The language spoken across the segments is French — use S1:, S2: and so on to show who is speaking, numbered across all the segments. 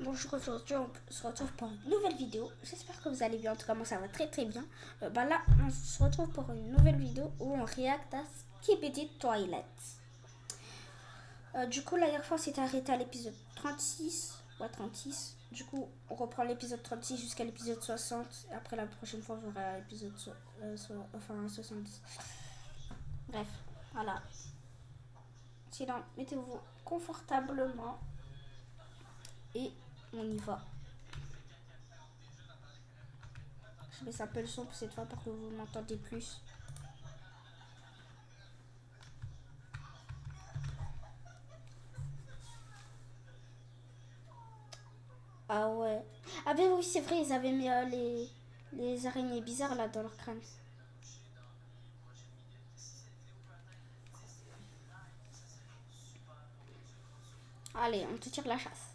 S1: Bonjour, aujourd'hui on se retrouve pour une nouvelle vidéo. J'espère que vous allez bien, en tout cas moi ça va très très bien. Là on se retrouve pour une nouvelle vidéo où on réacte à Skibidi Toilet. Du coup la dernière fois on s'est arrêté à l'épisode 36. Ouais 36. Du coup on reprend l'épisode 36 jusqu'à l'épisode 60. Et après la prochaine fois on verra l'épisode 70. Bref, voilà. Sinon mettez-vous confortablement et on y va. Je baisse un peu le son pour cette fois pour que vous m'entendez plus. Ah ouais. Ah ben oui, c'est vrai, ils avaient mis les araignées bizarres là dans leur crâne. Allez, on te tire la chasse.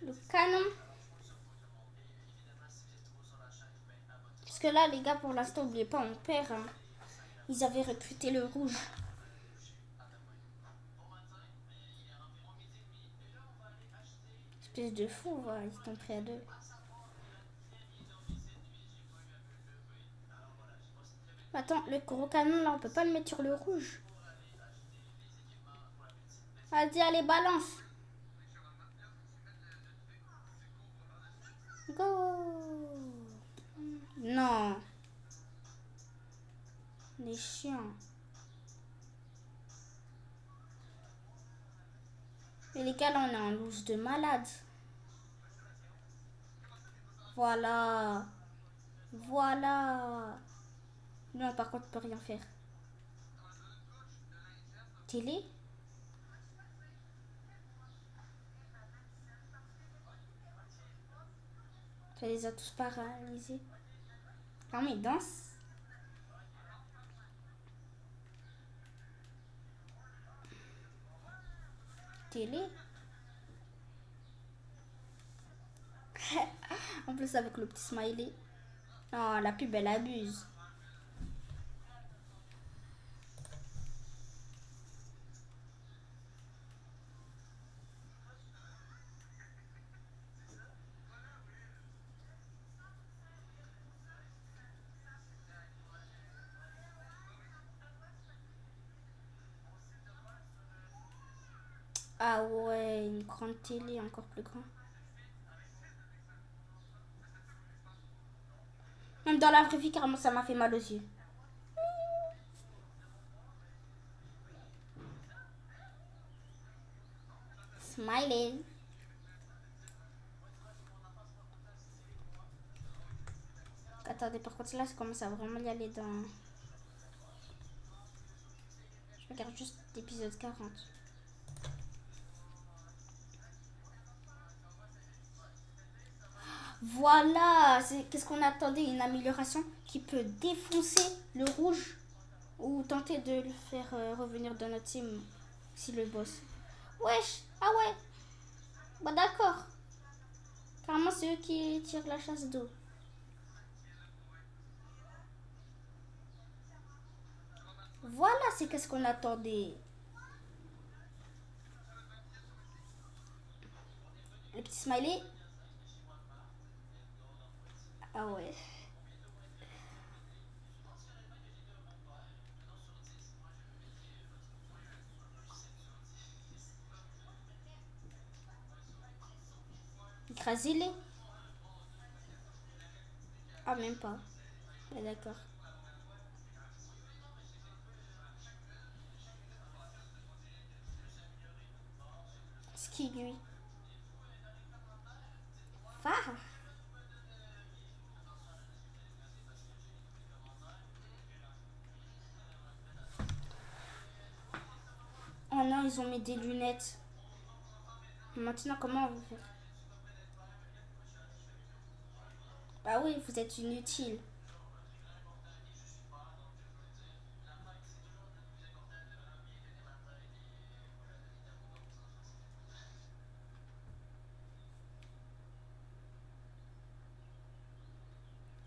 S1: Le canon. Parce que là, les gars, pour l'instant, n'oubliez pas, on perd. Hein. Ils avaient recruté le rouge. Espèce de fou, voilà, ils sont pris à deux. Attends, le gros canon là, on peut pas le mettre sur le rouge. Vas-y, allez, balance. Go. Non, les chiens. Mais les gars, là, on est en loose de malade. Voilà. Voilà. Non, par contre, on peut rien faire. Télé. Ça les a tous paralysés. Ah, mais ils dansent. Télé. En plus, avec le petit smiley. Non, la pub, elle abuse. Ah ouais, une grande télé, encore plus grande. Même dans la vraie vie, carrément, ça m'a fait mal aux yeux. Smiley. Attendez, par contre, là, ça commence à vraiment y aller dans... Je regarde juste l'épisode 40. Voilà, c'est qu'est-ce qu'on attendait, une amélioration qui peut défoncer le rouge ou tenter de le faire revenir dans notre team si le boss. Wesh, ah ouais, bah d'accord. Carrément, c'est eux qui tirent la chasse d'eau. Voilà, c'est qu'est-ce qu'on attendait. Le petit smiley. Ah ouais. Écrasez-les. Ah, même pas. Ouais, d'accord. Skigui. Phare. Oh non, ils ont mis des lunettes. Maintenant, comment on va faire? Bah oui, vous êtes inutile.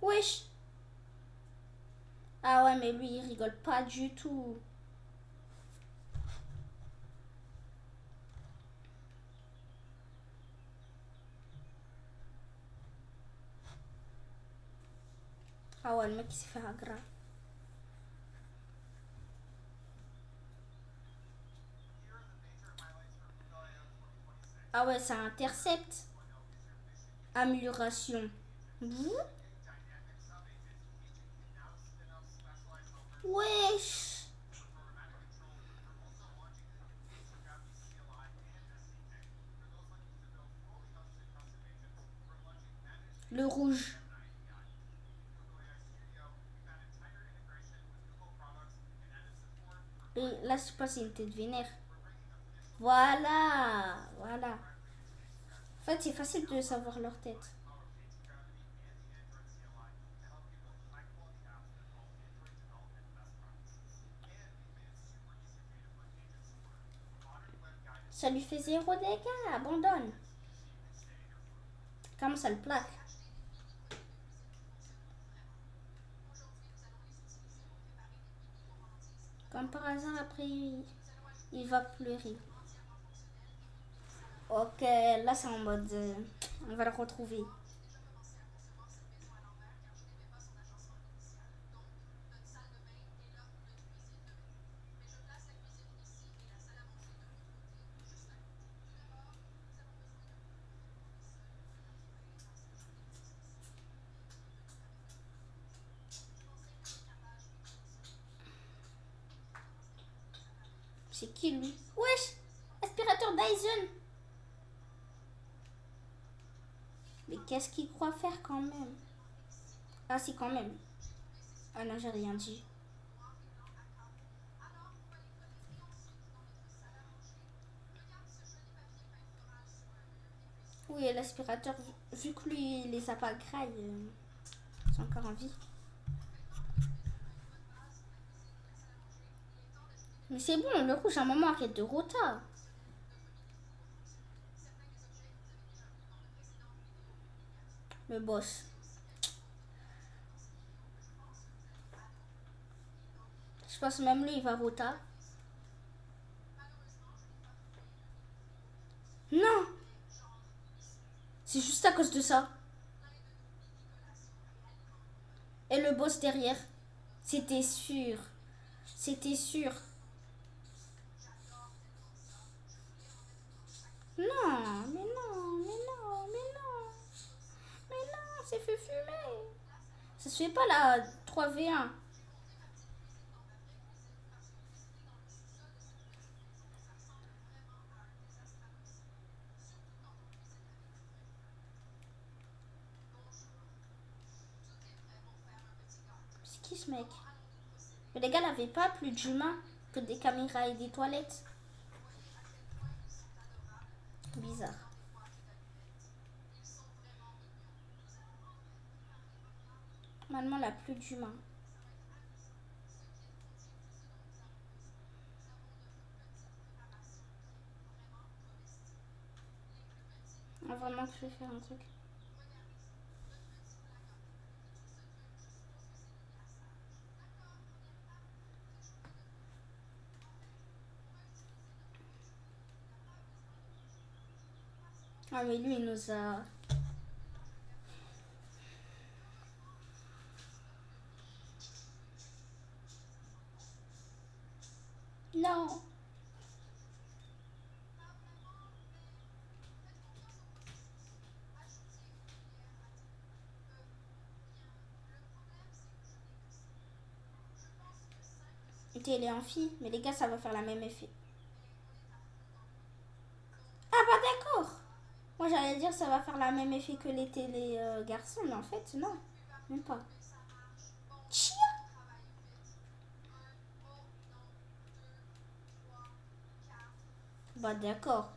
S1: Wesh. Ah ouais, mais lui, il rigole pas du tout. Ah ouais, le mec il s'est fait agra. Ah ouais, ça intercepte. Amélioration. Bouh. Wesh. Le rouge. Et là, je pense qu'il était de vénère. Voilà. Voilà. En fait, c'est facile de savoir leur tête. Ça lui fait zéro dégâts. Abandonne. Comment ça le plaque? Comme par hasard, après, il va pleurer. Ok, là, c'est en mode... on va le retrouver. C'est qui, lui? Wesh. Aspirateur Dyson. Mais qu'est-ce qu'il croit faire quand même? Ah, si, quand même. Ah non, j'ai rien dit. Oui, l'aspirateur, vu que lui, il les a pas grailles, c'est encore en vie. Mais c'est bon, le rouge, à un moment, arrête de rota. Le boss. Je pense même lui, il va rota. Non, c'est juste à cause de ça. Et le boss derrière. C'était sûr. C'était sûr. Non, mais non, mais non, mais non. Mais non, c'est fait fumer. Ça se fait pas la 3v1. C'est qui ce mec? Mais les gars n'avaient pas plus d'humains que des caméras et des toilettes. Bizarre. Normalement, la plus d'humains. Ah, vraiment que je vais faire un truc. Ah, mais lui, il nous a... Non. Ok, il est en fille. Mais les gars, ça va faire la même effet. Ah, bah d'accord. Moi, j'allais dire ça va faire la même effet que les télé garçons. Mais en fait, non. Même pas. Chia. Bah d'accord.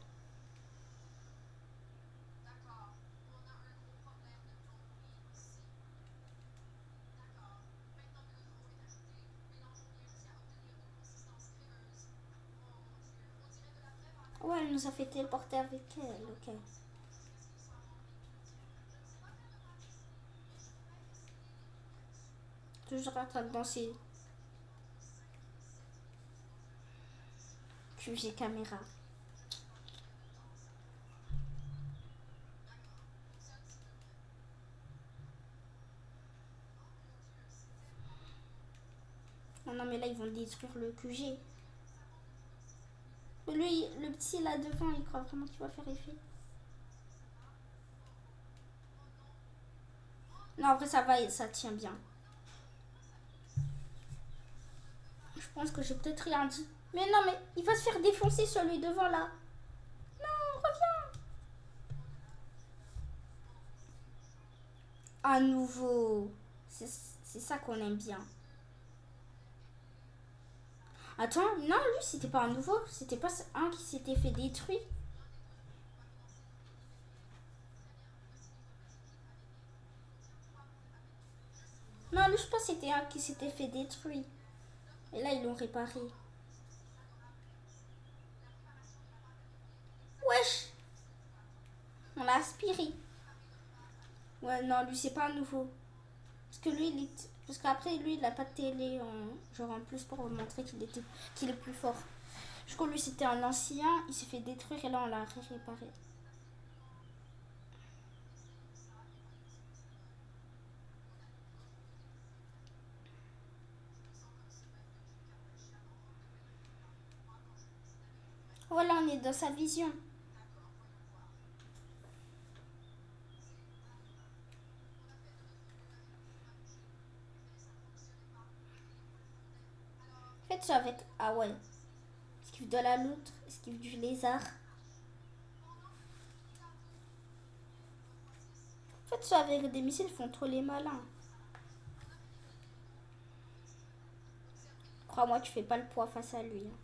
S1: Ouais, elle nous a fait téléporter avec elle. Ok. Toujours en train de danser. QG caméra. mais là, ils vont détruire le QG. Lui, le petit là devant, il croit vraiment qu'il va faire effet. Non, en vrai, ça va, ça tient bien. Je pense que j'ai peut-être rien dit. Mais non, mais il va se faire défoncer celui devant là. Non, reviens. À nouveau. C'est ça qu'on aime bien. Attends, non, lui, c'était pas un nouveau. C'était pas un qui s'était fait détruire. Non, lui, je pense que c'était un qui s'était fait détruire. Et là, ils l'ont réparé. Wesh. On l'a aspiré. Ouais, non, lui, c'est pas un nouveau. Parce que lui, parce qu'après, lui, il a pas de télé genre en plus pour montrer qu'il est plus fort. Je crois que lui, c'était un ancien. Il s'est fait détruire et là, on l'a réparé. Voilà, on est dans sa vision. Faites ça avec... Ah ouais. Esquive de la loutre, esquive du lézard. Faites ça avec des missiles, ils font trop les malins. Crois-moi, tu fais pas le poids face à lui. Hein.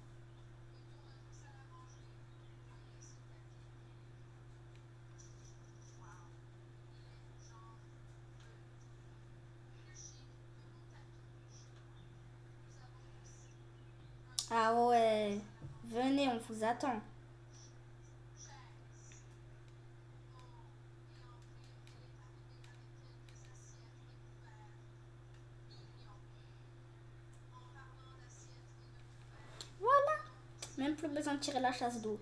S1: Ah ouais. Venez, on vous attend. Voilà. Même plus besoin de tirer la chasse d'eau.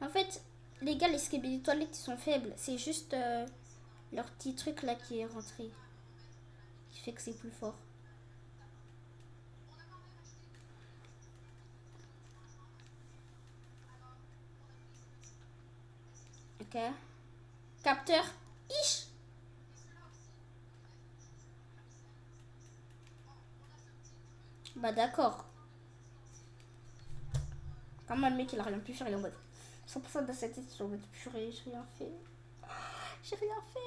S1: En fait, les gars, les skibidi toilettes, ils sont faibles. C'est juste leur petit truc là qui est rentré. Qui fait que c'est plus fort. Ok. Capteur. Ish. Bah d'accord. Quand même, le mec, il a rien pu faire. Il est en mode 100% de sa tête. Il est en mode purée, j'ai rien fait. J'ai rien fait.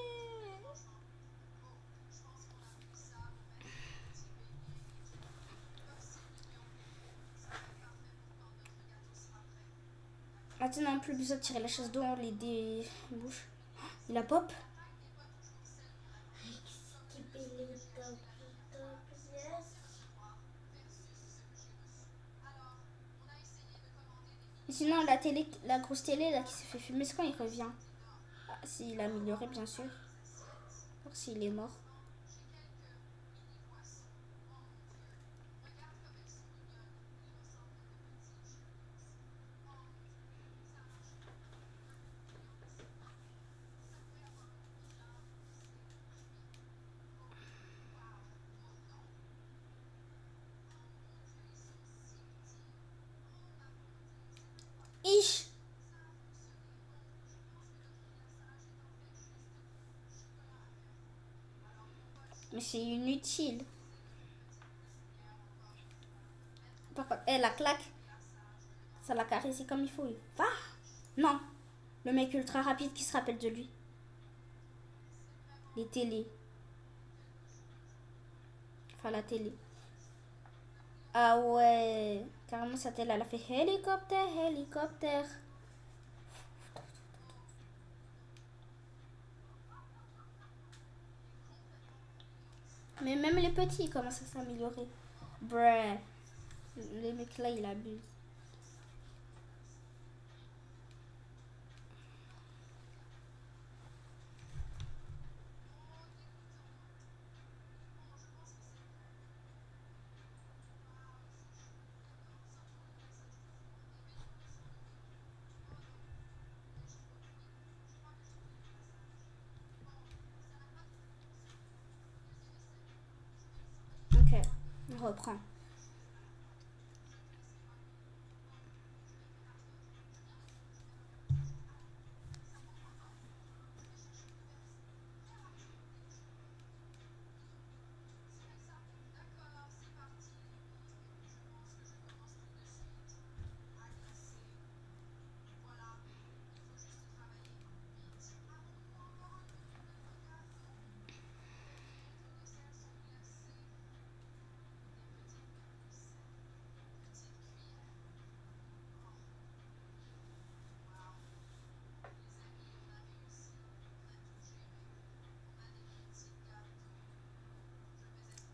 S1: Maintenant, plus besoin de tirer la chasse d'eau, on les débouche. Il a pop. Et sinon, la télé, la grosse télé là qui s'est fait fumer, c'est quand il revient. Ah, s'il a amélioré, bien sûr. Voir s'il est mort. Ish. Mais c'est inutile. Par contre, la claque, ça l'a caressé comme il faut. Va. Non. Le mec ultra rapide qui se rappelle de lui. Les télés. Enfin, la télé. Ah ouais. Carrément, sa télé, elle a fait hélicoptère, hélicoptère. Mais même les petits commencent à s'améliorer. Bruh. Les mecs là, il abuse. reprend.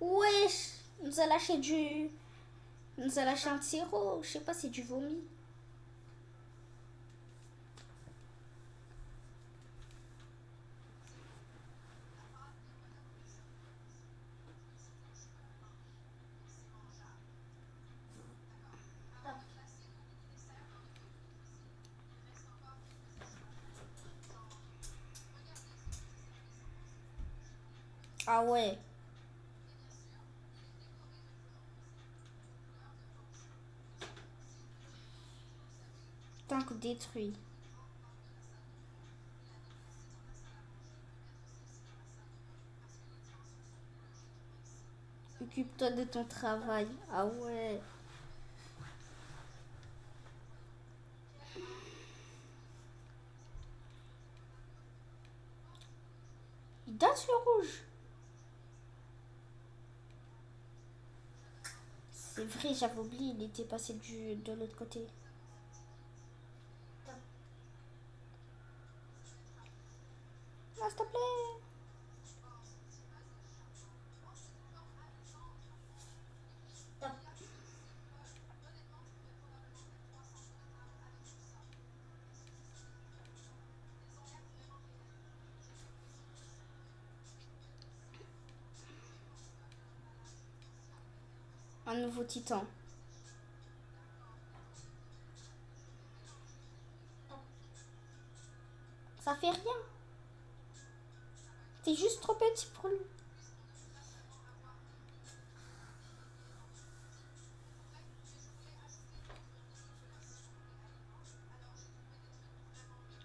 S1: Wesh, il nous a lâché du... Il nous a lâché un sirop. Je sais pas, c'est du vomi. Ah ouais. Tank détruit. Occupe-toi de ton travail. Ah ouais. Il danse le rouge. C'est vrai, j'avais oublié, il était passé de l'autre côté. Non, s'il te plaît. Un nouveau titan. Ça fait rien. T'es juste trop petit pour lui.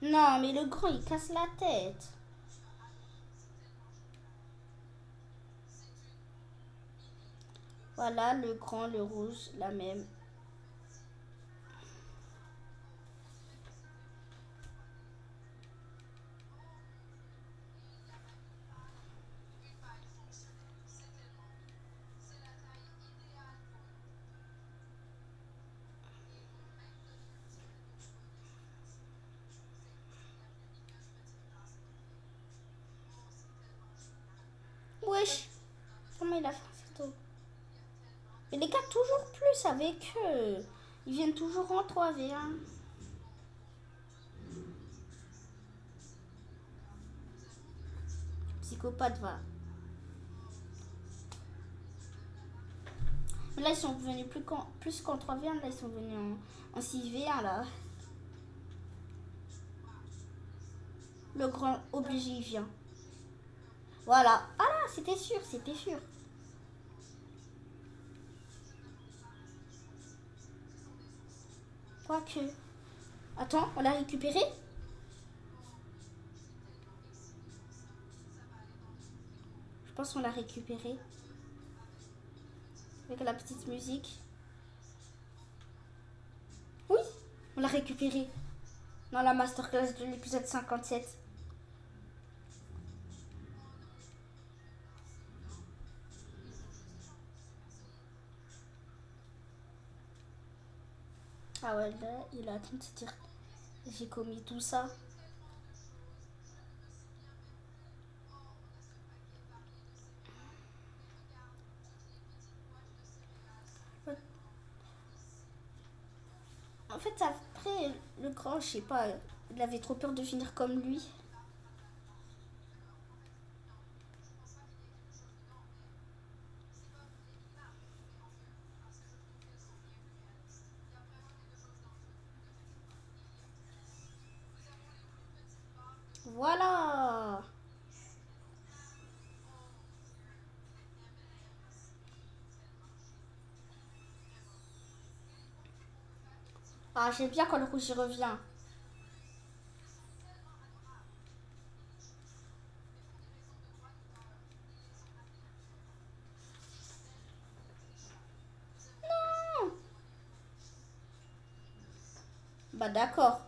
S1: Non, mais le grand, il casse la tête. Voilà, le grand, le rouge, la même. Wesh. Comment il a fait ça tout? Mais les gars, toujours plus avec eux. Ils viennent toujours en 3v1. Psychopathe, va. Mais là, ils sont venus plus qu'en 3v1. Là, ils sont venus en 6v1, là. Le grand obligé, il vient. Voilà. Ah là, c'était sûr, c'était sûr. Quoique. Attends, on l'a récupéré? Je pense qu'on l'a récupéré. Avec la petite musique. Oui, on l'a récupéré. Dans la masterclass de l'épisode 57. Ah ouais, là, il a attendu de se dire j'ai commis tout ça. En fait, après, le grand, je sais pas, il avait trop peur de finir comme lui. Voilà. Ah, j'aime bien quand le rouge y revient. Bah d'accord.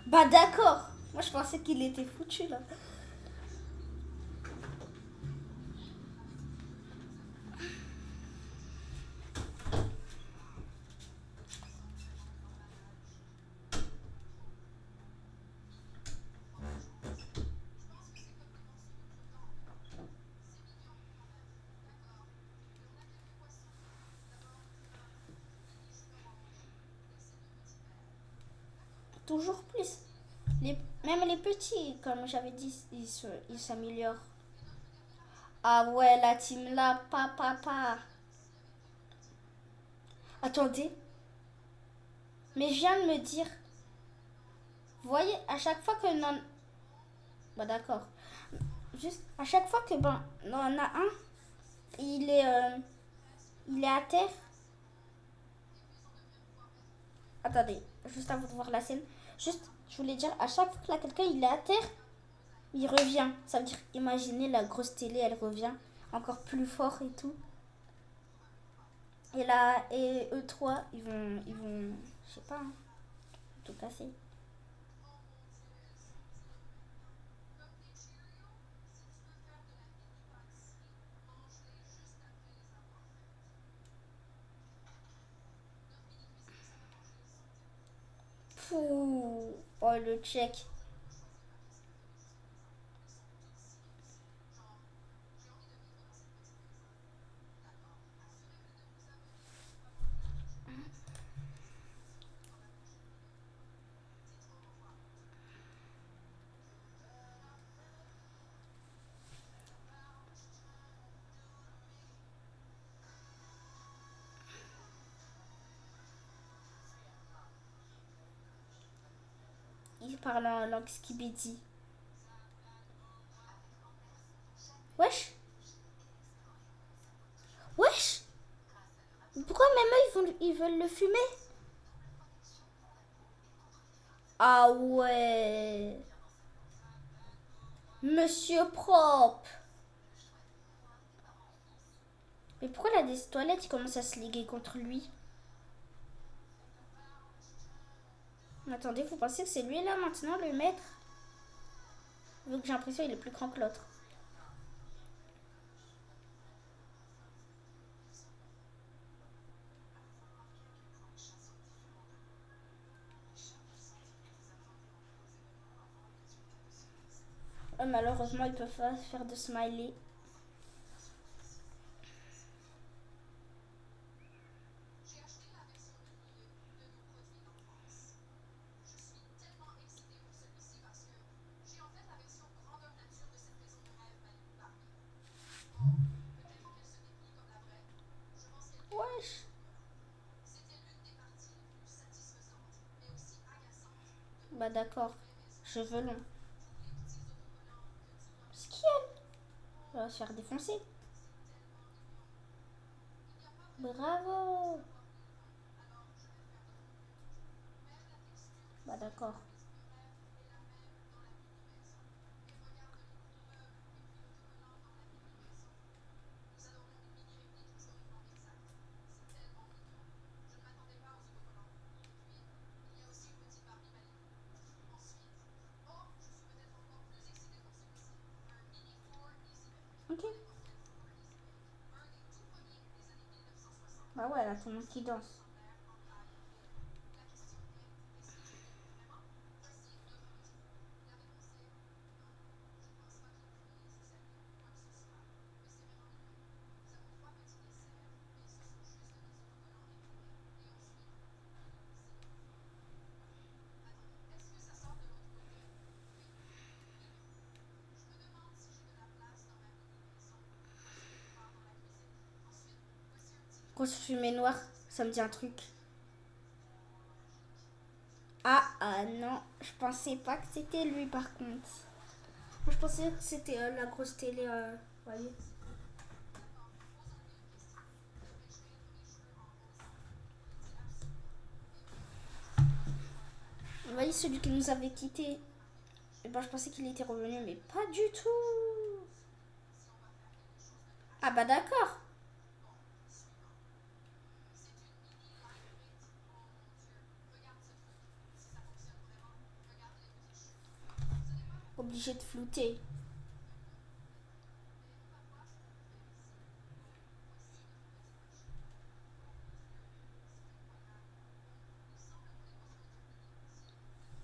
S1: Bah d'accord. Moi je pensais qu'il était foutu là. Toujours plus. Même les petits, comme j'avais dit, ils s'améliorent. Ah ouais, la team là, pa. Attendez, mais je viens de me dire, vous voyez, à chaque fois que non... Bah d'accord. Juste, à chaque fois que, ben, on en a un, il est, euh, il est à terre. Attendez, juste avant de voir la scène. Juste, je voulais dire, à chaque fois que là, quelqu'un il est à terre, il revient. Ça veut dire, imaginez la grosse télé, elle revient encore plus fort et tout. Et là, et eux trois, je sais pas, hein, tout casser. Pouh, oh le check. Il parle en langue skibidi. Wesh, wesh. Pourquoi même eux, ils veulent le fumer? Ah ouais. Monsieur propre. Mais pourquoi la des toilettes, il commence à se liguer contre lui? Attendez, vous pensez que c'est lui là maintenant le maître? Vu que j'ai l'impression qu'il est plus grand que l'autre. Malheureusement, ils peuvent pas faire de smiley. Wesh. Bah d'accord. Cheveux longs. Ce qui va se faire défoncer. Bravo. Bah d'accord. Ok. Bah ouais, là, tout le monde qui danse. Grosse fumée noire, ça me dit un truc. Ah non, je pensais pas que c'était lui par contre. Je pensais que c'était la grosse télé. Voyez. oui, celui qui nous avait quittés. Et ben, je pensais qu'il était revenu, mais pas du tout. Ah bah d'accord. Obligé de flouter.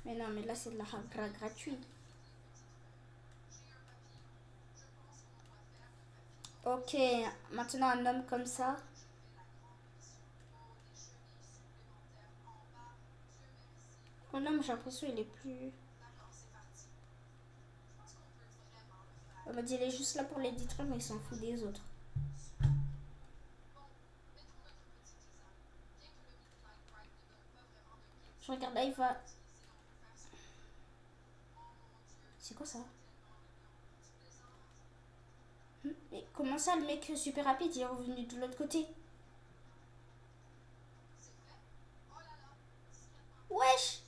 S1: Mais non, mais là, c'est de la gratuit. Ok, maintenant un homme comme ça. Oh non, mais j'ai l'impression qu'il est plus... On m'a dit il est juste là pour les détruire, mais il s'en fout des autres. Je regarde là, il va... C'est quoi ça? Mais comment ça, le mec super rapide, il est revenu de l'autre côté? Wesh!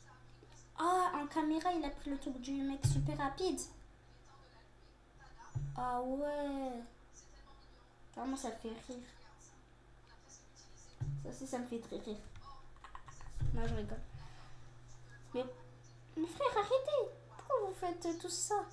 S1: Ah, en caméra, il a pris le truc du mec super rapide. Ah ouais. Vraiment, ça le fait rire. Ça aussi, ça me fait très rire. Non, je rigole. Mais, mais frère, arrêtez! Pourquoi vous faites tout ça?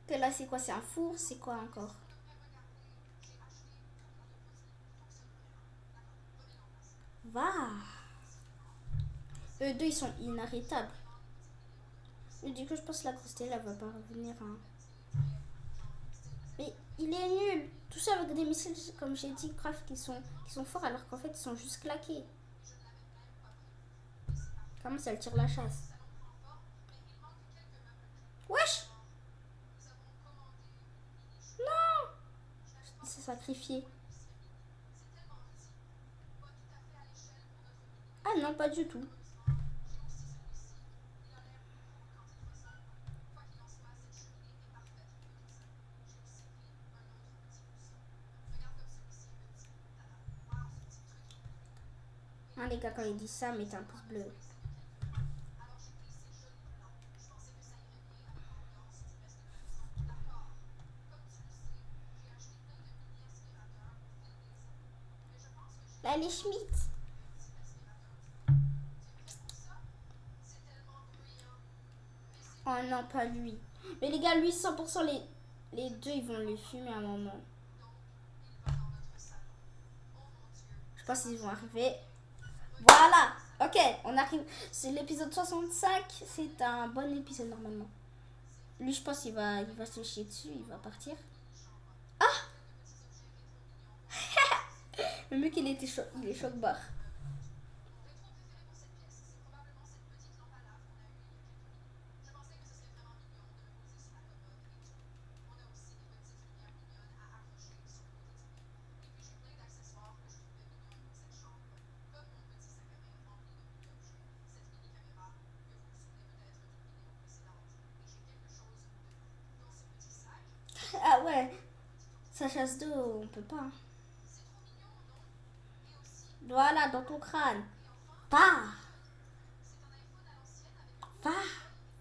S1: Que là, c'est quoi? C'est un four? C'est quoi encore? Va! Eux deux, ils sont inarrêtables. Et du coup, je pense que la grosse télé, elle va pas revenir. Hein. Mais il est nul. Tout ça avec des missiles, comme j'ai dit, grave, qui sont forts alors qu'en fait, ils sont juste claqués. Comment ça, elle tire la chasse? Wesh! Il s'est sacrifié. Ah non, pas du tout. Hein, les gars, quand ils disent ça, mettez un pouce bleu. Là, les Schmitt. Oh non, pas lui. Mais les gars, lui, 100%, les deux, ils vont le fumer à un moment. Je pense qu'ils vont arriver. Voilà. Ok, on arrive. C'est l'épisode 65. C'est un bon épisode normalement. Lui, je pense il va se chier dessus. Il va partir. Le mec, il est choc-barre. Ah ouais. Sa chasse d'eau, on peut pas. Hein. Voilà, dans ton crâne. Pas. Pas.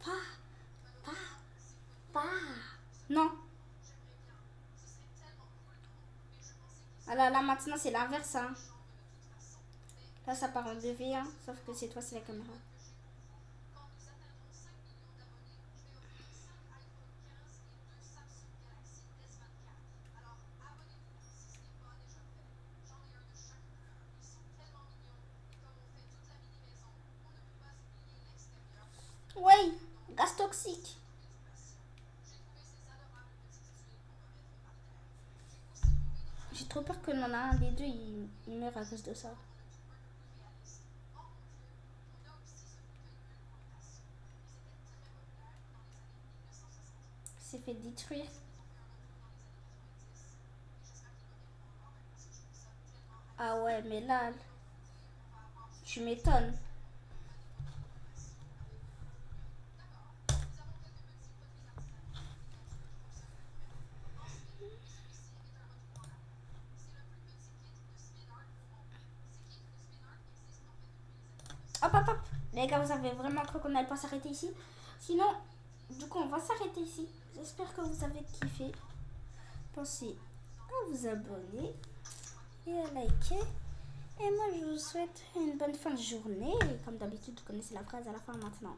S1: Pas. Pas. Pas. Non. Alors là, maintenant, c'est l'inverse. Hein. Là, ça part en 2v1. Sauf que c'est toi, c'est la caméra. Ouais. Gaz toxique. J'ai trop peur que l'on a un des deux, il meurt à cause de ça. s'est fait détruire. Ah ouais, mais là, tu m'étonnes. Hop, hop, hop. Les gars, vous avez vraiment cru qu'on n'allait pas s'arrêter ici? Sinon, du coup, on va s'arrêter ici. J'espère que vous avez kiffé. Pensez à vous abonner et à liker. Et moi, je vous souhaite une bonne fin de journée. Et comme d'habitude, vous connaissez la phrase à la fin maintenant.